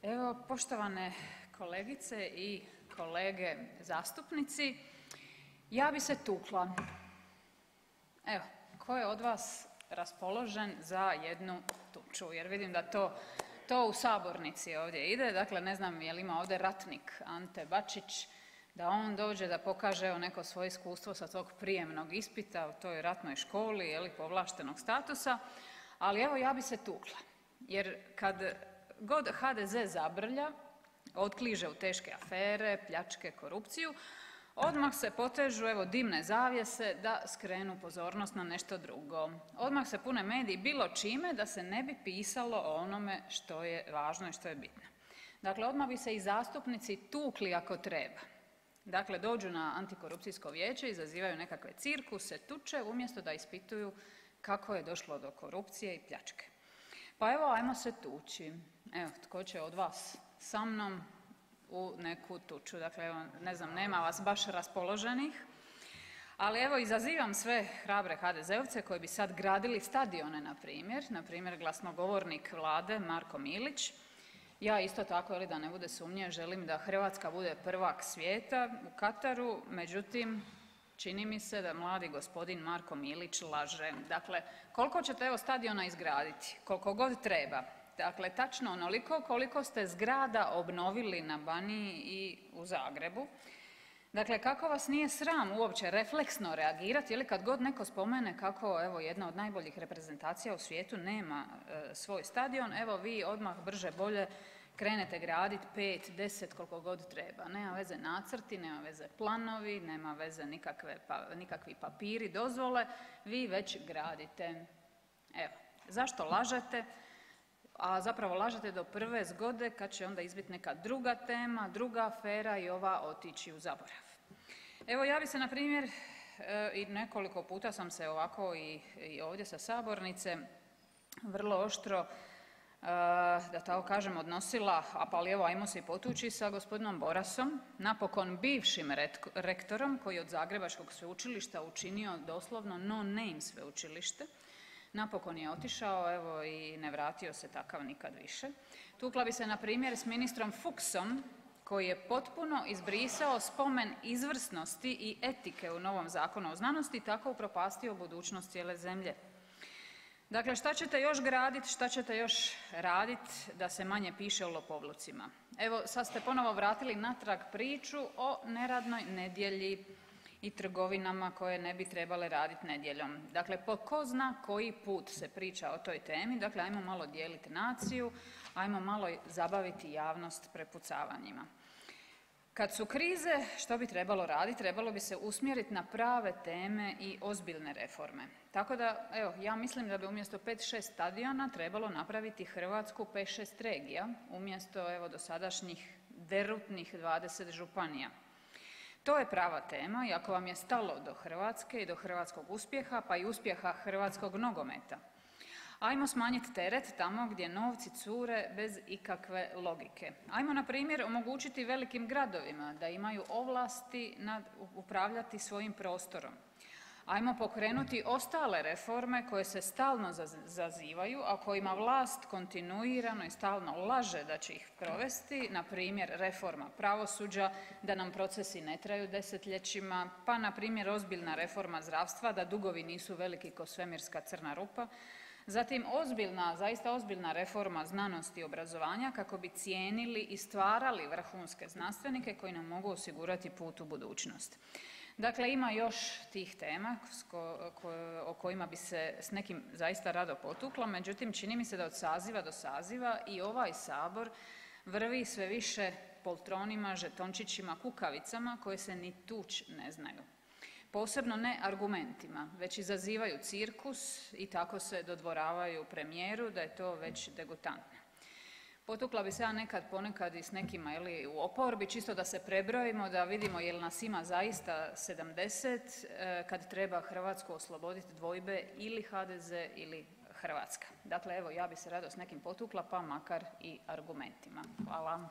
Evo, poštovane kolegice i kolege zastupnici, ja bi se tukla. Evo, ko je od vas raspoložen za jednu tuču? Jer vidim da to u sabornici ovdje ide, dakle ne znam je li ima ovdje ratnik Ante Bačić da on dođe da pokaže evo neko svoje iskustvo sa tog prijemnog ispita u toj ratnoj školi je li povlaštenog statusa, ali evo ja bi se tukla jer kad god HDZ zabrlja, otkliže u teške afere, pljačke, korupciju, odmah se potežu evo dimne zavjese da skrenu pozornost na nešto drugo. Odmah se pune mediji bilo čime da se ne bi pisalo o onome što je važno i što je bitno. Dakle, odmah bi se i zastupnici tukli ako treba. Dakle, dođu na antikorupcijsko vijeće, izazivaju nekakve cirkuse, tuče umjesto da ispituju kako je došlo do korupcije i pljačke. Pa evo ajmo se tući. Evo, tko će od vas sa mnom u neku tuču? Dakle, evo ne znam nema vas baš raspoloženih, ali evo izazivam sve hrabre HDZ-ovce koji bi sad gradili stadione npr. glasnogovornik vlade Marko Milić. Ja isto tako je li da ne bude sumnje želim da Hrvatska bude prvak svijeta u Kataru, međutim čini mi se da mladi gospodin Marko Milić laže. Dakle, koliko ćete evo stadiona izgraditi? Koliko god treba. Dakle, tačno onoliko koliko ste zgrada obnovili na Baniji i u Zagrebu. Dakle, kako vas nije sram uopće refleksno reagirati je li kad god neko spomene kako evo jedna od najboljih reprezentacija u svijetu nema svoj stadion, evo vi odmah brže bolje krenete gradit 5, 10 koliko god treba. Nema veze nacrti, nema veze planovi, nema veze nikakvi papiri, dozvole, vi već gradite. Evo, zašto lažete? A zapravo lažete do prve zgode kad će onda izbit neka druga tema, druga afera i ova otići u zaborav. Evo ja bi se na primjer i nekoliko puta sam se ovako i ovdje sa sabornice vrlo oštro da tako kažem odnosila, ali evo ajmo se i potući sa gospodinom Borasom, napokon bivšim rektorom koji je od Zagrebačkog sveučilišta učinio doslovno no name sveučilište. Napokon je otišao evo i ne vratio se takav nikad više. Tukla bi se na primjer s ministrom Fuchsom koji je potpuno izbrisao spomen izvrsnosti i etike u novom Zakonu o znanosti i tako upropastio budućnost cijele zemlje. Dakle, šta ćete još gradit, šta ćete još radit da se manje piše o lopovlucima? Evo sad ste ponovo vratili natrag priču o neradnoj nedjelji i trgovinama koje ne bi trebale radit nedjeljom. Dakle, po ko zna koji put se priča o toj temi, dakle ajmo malo dijeliti naciju, ajmo malo zabaviti javnost prepucavanjima. Kad su krize, što bi trebalo raditi? Trebalo bi se usmjeriti na prave teme i ozbiljne reforme. Tako da, evo, ja mislim da bi umjesto 5-6 stadiona trebalo napraviti Hrvatsku 5-6 regija, umjesto evo dosadašnjih derutnih 20 županija. To je prava tema i ako vam je stalo do Hrvatske i do hrvatskog uspjeha, pa i uspjeha hrvatskog nogometa, ajmo smanjiti teret tamo gdje novci cure bez ikakve logike. Ajmo na primjer omogućiti velikim gradovima da imaju ovlasti upravljati svojim prostorom. Ajmo pokrenuti ostale reforme koje se stalno zazivaju, a kojima vlast kontinuirano i stalno laže da će ih provesti, na primjer reforma pravosuđa, da nam procesi ne traju desetljećima, pa na primjer ozbiljna reforma zdravstva, da dugovi nisu veliki ko svemirska crna rupa. Zatim zaista ozbiljna reforma znanosti i obrazovanja kako bi cijenili i stvarali vrhunske znanstvenike koji nam mogu osigurati put u budućnost. Dakle, ima još tih tema o kojima bi se s nekim zaista rado potukla, međutim čini mi se da od saziva do saziva i ovaj Sabor vrvi sve više poltronima, žetončićima, kukavicama koje se ni tuć ne znaju. Posebno ne argumentima, već izazivaju cirkus i tako se dodvoravaju premijeru da je to već degutantno. Potukla bi se ja ponekad i s nekima je li u oporbi čisto da se prebrojimo, da vidimo jel nas ima zaista 70 kad treba Hrvatsku osloboditi dvojbe ili HDZ ili Hrvatska. Dakle, evo ja bi se rado s nekim potukla pa makar i argumentima. Hvala.